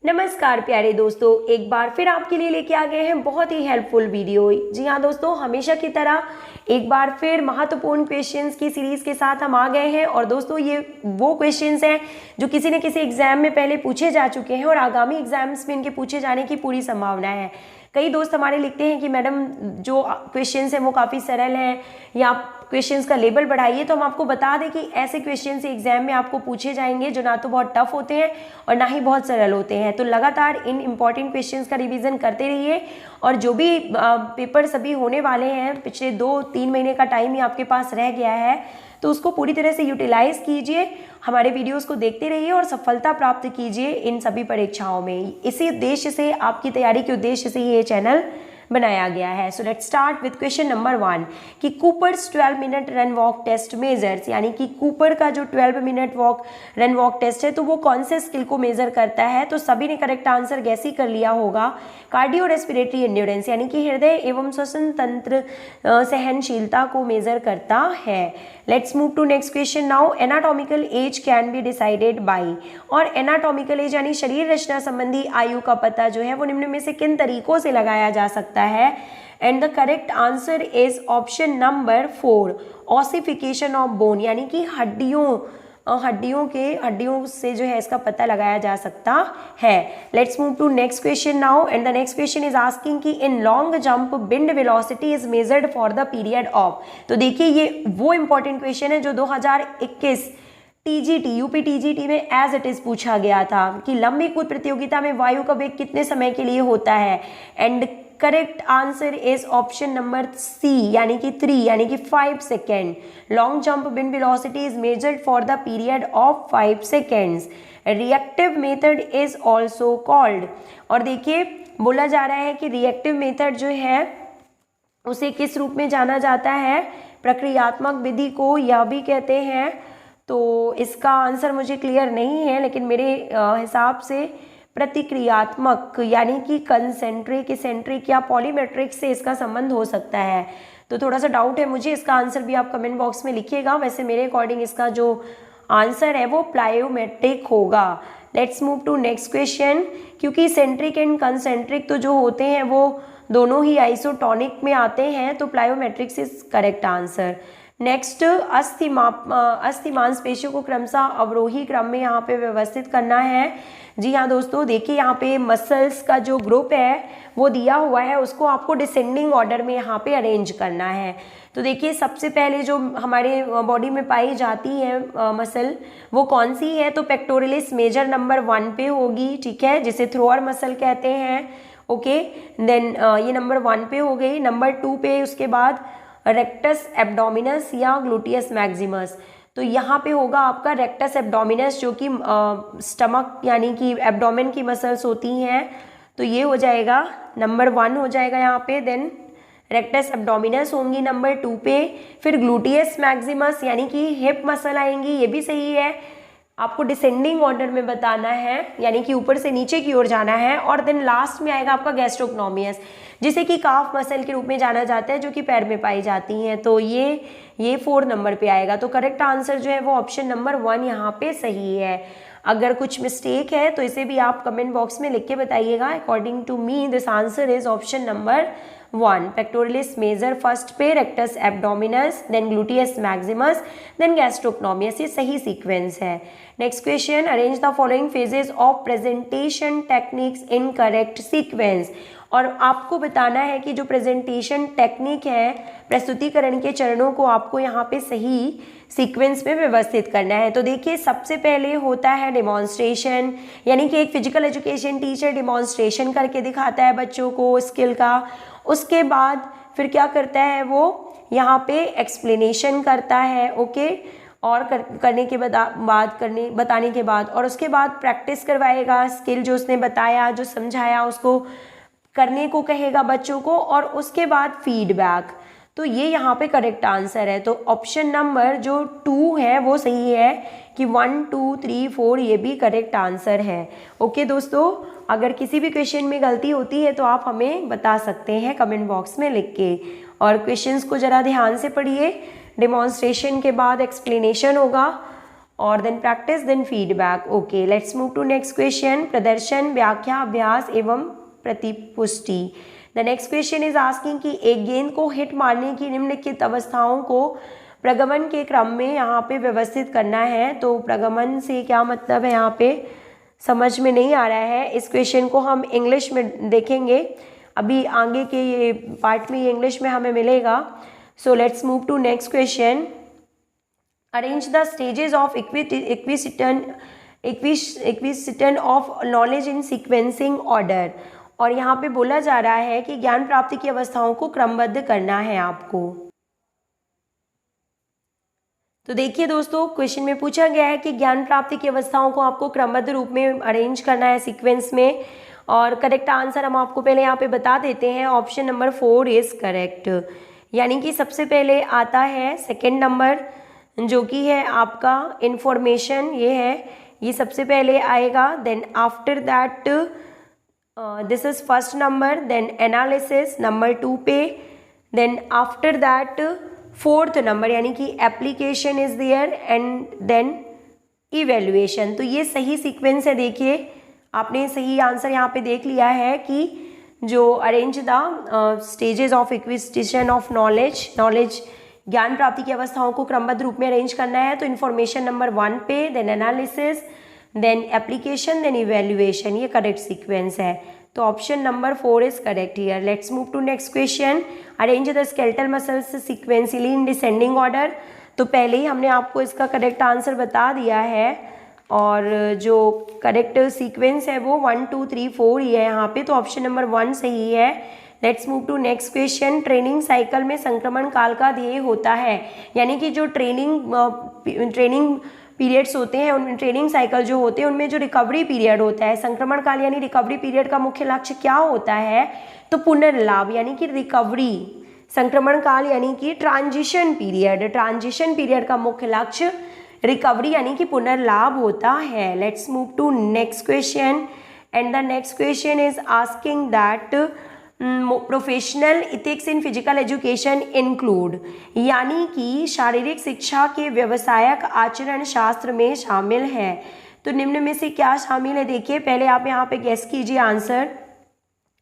नमस्कार प्यारे दोस्तों, एक बार फिर आपके लिए लेके आ गए हैं बहुत ही हेल्पफुल वीडियो। जी हाँ दोस्तों, हमेशा की तरह एक बार फिर महत्वपूर्ण क्वेश्चंस की सीरीज के साथ हम आ गए हैं। और दोस्तों ये वो क्वेश्चंस हैं जो किसी न किसी एग्जाम में पहले पूछे जा चुके हैं और आगामी एग्जाम्स में इनके पूछे जाने की पूरी संभावना है। कई दोस्त हमारे लिखते हैं कि मैडम जो क्वेश्चंस हैं वो काफ़ी सरल हैं या क्वेश्चंस का लेवल बढ़ाइए। तो हम आपको बता दें कि ऐसे क्वेश्चंस एग्जाम में आपको पूछे जाएंगे जो ना तो बहुत टफ होते हैं और ना ही बहुत सरल होते हैं। तो लगातार इन इंपॉर्टेंट क्वेश्चंस का रिवीजन करते रहिए और जो भी पेपर सभी होने वाले हैं, पिछले 2-3 महीने का टाइम ही आपके पास रह गया है, तो उसको पूरी तरह से यूटिलाइज कीजिए। हमारे वीडियोस को देखते रहिए और सफलता प्राप्त कीजिए इन सभी परीक्षाओं में। इसी उद्देश्य से, आपकी तैयारी के उद्देश्य से ये चैनल बनाया गया है। So let's start with question number 1 कि Cooper's 12 minute run walk test measures, यानी कि कूपर का जो 12 मिनट रन वॉक टेस्ट है तो वो कौन से स्किल को मेजर करता है। तो सभी ने करेक्ट आंसर गैस ही कर लिया होगा। कार्डियो रेस्पिरेटरी एंड्योरेंस, यानी कि हृदय एवं श्वसन तंत्र सहनशीलता को मेजर करता है। Let's move to next question now. Anatomical age can be decided by, और एनाटॉमिकल एज यानी शरीर रचना संबंधी आयु का पता जो है वो निम्न में से किन तरीकों से लगाया जा सकता है। And the correct answer is option number 4, ossification of bone, यानी कि हड्डियों से जो है इसका पता लगाया जा सकता है। Let's move to next question now. And the next question is asking कि in long jump wind velocity is measured for the period of. तो देखिए ये वो इंपॉर्टेंट क्वेश्चन है जो 2021 टीजीटी यूपी टीजीटी में एज इट इज पूछा गया था कि लंबी कूद प्रतियोगिता में वायु का वेग कितने समय के लिए होता है। And correct answer is option number C, यानी कि 3, यानी कि 5 second. Long jump wind velocity is measured for the period of 5 seconds. Reactive method is also called, और देखिए बोला जा रहा है कि रिएक्टिव मेथड जो है उसे किस रूप में जाना जाता है, प्रक्रियात्मक विधि को यह भी कहते हैं। तो इसका आंसर मुझे क्लियर नहीं है, लेकिन मेरे हिसाब से प्रतिक्रियात्मक, यानी कि कंसेंट्रिक, इसेंट्रिक या पॉलीमेट्रिक से इसका संबंध हो सकता है। तो थोड़ा सा डाउट है मुझे, इसका आंसर भी आप कमेंट बॉक्स में लिखिएगा। वैसे मेरे अकॉर्डिंग इसका जो आंसर है वो प्लायोमेट्रिक होगा। Let's move to next question. क्योंकि सेंट्रिक एंड कंसेंट्रिक तो जो होते हैं वो दोनों ही आइसोटोनिक में आते हैं, तो plyometrics is correct answer. Next, अस्थि मांसपेशियों को क्रमशः अवरोही क्रम में यहाँ पे व्यवस्थित करना है। जी हाँ दोस्तों, देखिए यहाँ पे मसल्स का जो ग्रुप है वो दिया हुआ है, उसको आपको डिसेंडिंग ऑर्डर में यहाँ पे अरेंज करना है। तो देखिए सबसे पहले जो हमारे बॉडी में पाई जाती है मसल, वो कौन सी है, तो पेक्टोरलिस मेजर नंबर 1 पे होगी, ठीक है, जिसे थ्रोअर मसल कहते हैं। ओके, देन ये नंबर 1 पे हो गई। नंबर 2 पे उसके बाद रेक्टस एब्डोमिनस या ग्लूटियस मैक्सिमस। तो यहाँ पे होगा आपका रेक्टस एब्डोमिनस, जो कि स्टमक यानी कि एब्डोमेन की मसल्स होती हैं। तो ये हो जाएगा नंबर 1 हो जाएगा यहाँ पे। देन रेक्टस एब्डोमिनस होंगी नंबर 2 पे। फिर ग्लूटियस मैक्सिमस यानी कि हिप मसल आएंगी, ये भी सही है। आपको डिसेंडिंग ऑर्डर में बताना है, यानी कि ऊपर से नीचे की ओर जाना है। और देन लास्ट में आएगा आपका गैस्ट्रोक्नोमियस, जिसे कि काफ मसल के रूप में जाना जाता है, जो कि पैर में पाई जाती हैं। तो ये 4 नंबर पे आएगा। तो करेक्ट आंसर जो है वो ऑप्शन नंबर 1 यहाँ पे सही है। अगर कुछ मिस्टेक है तो इसे भी आप कमेंट बॉक्स में लिख के बताइएगा। According to me this answer is option number 1, pectoralis major first पे, rectus abdominis, then gluteus maximus, then gastrocnemius. ये सही सीक्वेंस है। Next question, arrange the following phases of presentation techniques in correct sequence. और आपको बताना है कि जो प्रेजेंटेशन टेक्निक है, प्रस्तुतिकरण के चरणों को आपको यहाँ पे सही सीक्वेंस में व्यवस्थित करना है। तो देखिए सबसे पहले होता है डिमॉन्स्ट्रेशन, यानी कि एक फिजिकल एजुकेशन टीचर डिमॉन्स्ट्रेशन करके दिखाता है बच्चों को स्किल का। उसके बाद फिर क्या करता है, वो यहाँ पे एक्सप्लेनेशन करता है, ओके, और करने के बताने के बाद, और उसके बाद प्रैक्टिस करवाएगा स्किल जो उसने बताया, जो समझाया उसको करने को कहेगा बच्चों को, और उसके बाद फीडबैक। तो ये यहाँ पे करेक्ट आंसर है। तो ऑप्शन नंबर जो 2 है वो सही है कि 1, 2, 3, 4 ये भी करेक्ट आंसर है। ओके दोस्तों, अगर किसी भी क्वेश्चन में गलती होती है तो आप हमें बता सकते हैं कमेंट बॉक्स में लिख के। और क्वेश्चंस को ज़रा ध्यान से पढ़िए। डिमॉन्स्ट्रेशन के बाद एक्सप्लेनेशन होगा और then practice then feedback. Okay, let's move to next question. प्रदर्शन, व्याख्या, अभ्यास एवं प्रतिपुष्टि। The next question is asking कि एक गेंद को हिट मारने की निम्नलिखित अवस्थाओं को प्रगमन के क्रम में यहाँ पे व्यवस्थित करना है। तो प्रगमन से क्या मतलब है यहाँ पे समझ में नहीं आ रहा है। इस क्वेश्चन को हम इंग्लिश में देखेंगे, अभी आगे के ये पार्ट में ये इंग्लिश में हमें मिलेगा। So let's move to next question. Arrange the stages of acquisition of knowledge in sequencing order. और यहाँ पे बोला जा रहा है कि ज्ञान प्राप्ति की अवस्थाओं को क्रमबद्ध करना है आपको। तो देखिए दोस्तों, क्वेश्चन में पूछा गया है कि ज्ञान प्राप्ति की अवस्थाओं को आपको क्रमबद्ध रूप में अरेंज करना है सीक्वेंस में। और करेक्ट आंसर हम आपको पहले यहाँ पे बता देते हैं। ऑप्शन नंबर 4 इज करेक्ट, यानी कि सबसे पहले आता है सेकंड नंबर जो कि है आपका इंफॉर्मेशन, ये है, ये सबसे पहले आएगा। Then after that this is first number, then analysis number 2 पे, then after that fourth number यानी कि application is there and then evaluation. तो ये सही सीक्वेंस है। देखिए आपने सही आंसर यहाँ पे देख लिया है कि जो arrange the stages of acquisition of knowledge ज्ञान प्राप्ति की अवस्थाओं को क्रमबद्ध रूप में अरेंज करना है। तो इन्फॉर्मेशन नंबर 1 पे, then analysis, then application, then evaluation, ये करेक्ट सीक्वेंस है। तो option number 4 is correct here. Let's move to next question. Arrange the skeletal muscles sequentially in descending order. तो पहले ही हमने आपको इसका करेक्ट आंसर बता दिया है और जो करेक्ट सीक्वेंस है वो 1 2 3 4 ही है यहाँ पे। तो ऑप्शन नंबर 1 सही है। Let's move to next question. Training cycle में संक्रमण काल का ध्येय होता है, यानी कि जो ट्रेनिंग पीरियड्स होते हैं, उनमें ट्रेनिंग साइकिल जो होते हैं उनमें जो रिकवरी पीरियड होता है, संक्रमण काल यानी रिकवरी पीरियड का मुख्य लक्ष्य क्या होता है? तो पुनर्लाभ यानी कि रिकवरी। संक्रमण काल यानी कि ट्रांजिशन पीरियड का मुख्य लक्ष्य रिकवरी यानी कि पुनर्लाभ होता है। Let's move to next question and the next question is asking that professional ethics in physical education include, यानी कि शारीरिक शिक्षा के व्यवसायक आचरण शास्त्र में शामिल है। तो निम्न में से क्या शामिल है? देखिए पहले आप यहाँ पे गेस कीजिए आंसर।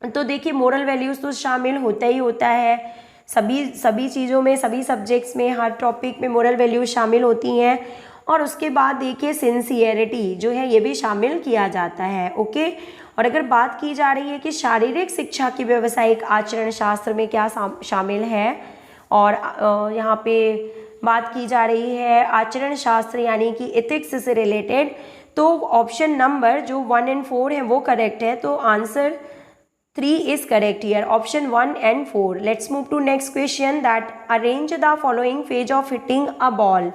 तो देखिए मोरल वैल्यूज तो शामिल होता ही होता है, सभी चीज़ों में, सभी सब्जेक्ट्स में, हर टॉपिक में मोरल वैल्यूज शामिल होती हैं। और उसके बाद देखिए सिंसियरिटी जो है ये भी शामिल किया जाता है। ओके, और अगर बात की जा रही है कि शारीरिक शिक्षा की व्यावसायिक आचरण शास्त्र में क्या शामिल है, और यहाँ पे बात की जा रही है आचरण शास्त्र यानी कि एथिक्स से रिलेटेड, तो ऑप्शन नंबर जो 1 और 4 है वो करेक्ट है। तो answer 3 is correct here, option 1 और 4। Let's move to next question that arrange the following phase of hitting a ball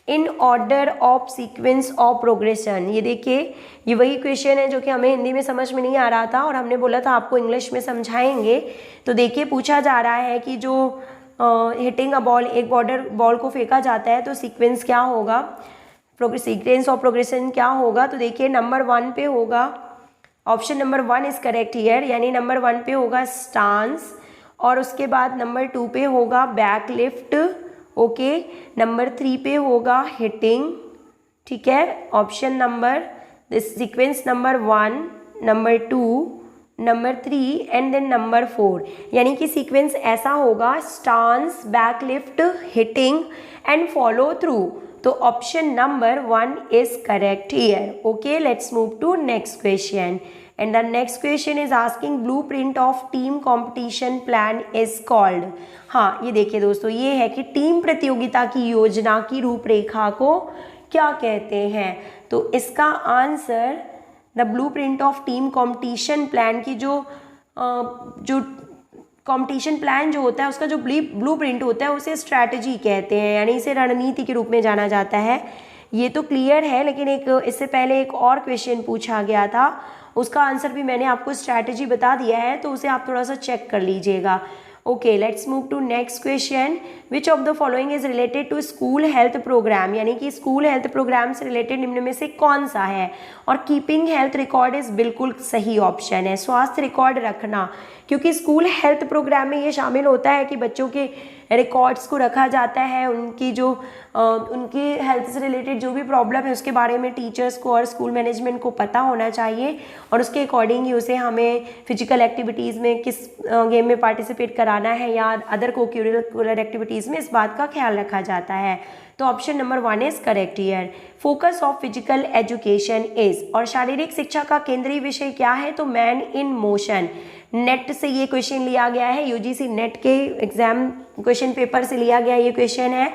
in order of sequence of progression. ये देखिए ये वही क्वेश्चन है जो कि हमें हिंदी में समझ में नहीं आ रहा था और हमने बोला था आपको इंग्लिश में समझाएंगे। तो देखिए पूछा जा रहा है कि जो हिटिंग अ बॉल, एक बॉल को फेंका जाता है तो सीक्वेंस क्या होगा, सीक्वेंस ऑफ प्रोग्रेशन क्या होगा? तो देखिए नंबर 1 पे होगा, option number 1 is correct here, यानी नंबर 1 पे होगा स्टांस, और उसके बाद नंबर 2 पे होगा बैक लिफ्ट। ओके, नंबर 3 पे होगा हिटिंग। ठीक है, option number this sequence number 1, number 2, number 3 and then number 4, यानी कि सीक्वेंस ऐसा होगा stance, back lift, hitting and follow through. तो option number 1 is correct here. Okay, let's move to next question and the next question is asking blueprint of team competition plan is called. हाँ, ये देखिए दोस्तों, ये है कि team प्रतियोगिता की योजना की रूपरेखा को क्या कहते हैं? तो इसका answer the blueprint of team competition plan की जो कंपटीशन प्लान जो होता है उसका जो ब्लूप्रिंट होता है उसे स्ट्रैटेजी कहते हैं, यानी इसे रणनीति के रूप में जाना जाता है। ये तो क्लियर है, लेकिन इससे पहले एक और क्वेश्चन पूछा गया था, उसका आंसर भी मैंने आपको स्ट्रैटेजी बता दिया है, तो उसे आप थोड़ा सा चेक कर लीजिएगा। Okay, let's move to next question. Which of the following is related to school health programme, यानी कि स्कूल हेल्थ प्रोग्राम से रिलेटेड निम्न में से कौन सा है? और कीपिंग हेल्थ रिकॉर्ड इज बिल्कुल सही ऑप्शन है, स्वास्थ्य रिकॉर्ड रखना, क्योंकि स्कूल हेल्थ प्रोग्राम में ये शामिल होता है कि बच्चों के रिकॉर्ड्स को रखा जाता है, उनकी जो उनकी हेल्थ से रिलेटेड जो भी प्रॉब्लम है उसके बारे में टीचर्स को और स्कूल मैनेजमेंट को पता होना चाहिए और उसके अकॉर्डिंग ही उसे हमें फिजिकल एक्टिविटीज़ में किस गेम में पार्टिसिपेट कराना है या अदर कोकरिकुलर एक्टिविटीज़ में, इस बात का ख्याल रखा जाता है। तो option number 1 is correct here. Focus of physical education is, और शारीरिक शिक्षा का केंद्रीय विषय क्या है, तो मैन इन मोशन। नेट से ये क्वेश्चन लिया गया है, यूजीसी नेट के एग्जाम क्वेश्चन पेपर से लिया गया ये क्वेश्चन है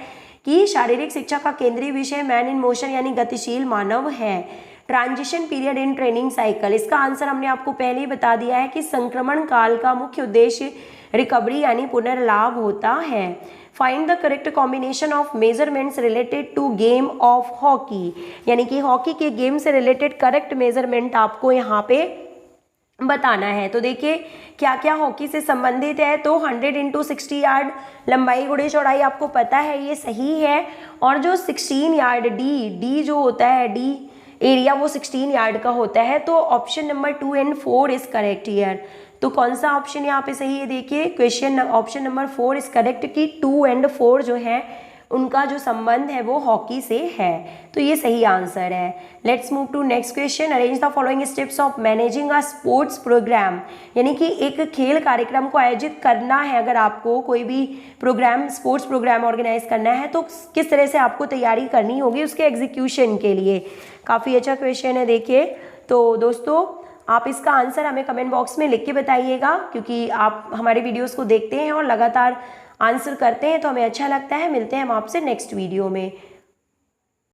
कि शारीरिक शिक्षा का केंद्रीय विषय मैन इन मोशन यानी गतिशील मानव है। Transition period in training cycle, इसका आंसर हमने आपको पहले ही बता दिया है कि संक्रमण काल का मुख्य उद्देश्य रिकवरी यानी पुनर्लाभ होता है। Find the correct combination of measurements related to game of hockey, यानी कि हॉकी के गेम से रिलेटेड करेक्ट मेजरमेंट आपको यहाँ पे बताना है। तो देखिए क्या क्या हॉकी से संबंधित है, तो 100 × 60 यार्ड लंबाई गुणे चौड़ाई आपको पता है, ये सही है। और जो 16 यार्ड डी जो होता है, डी एरिया वो 16 यार्ड का होता है। तो option number 2 and 4 is correct here. तो कौन सा ऑप्शन यहाँ पे सही है, देखिए question option number 4 is correct कि 2 और 4 जो है उनका जो संबंध है वो हॉकी से है, तो ये सही आंसर है। Let's move to next question. Arrange the following steps of managing a sports programme, यानी कि एक खेल कार्यक्रम को आयोजित करना है, अगर आपको कोई भी प्रोग्राम स्पोर्ट्स प्रोग्राम ऑर्गेनाइज करना है तो किस तरह से आपको तैयारी करनी होगी उसके एग्जीक्यूशन के लिए। काफ़ी अच्छा क्वेश्चन है देखिए। तो दोस्तों आप इसका आंसर हमें कमेंट बॉक्स में लिख के बताइएगा, क्योंकि आप हमारे वीडियोस को देखते हैं और लगातार आंसर करते हैं तो हमें अच्छा लगता है। मिलते हैं हम आपसे नेक्स्ट वीडियो में।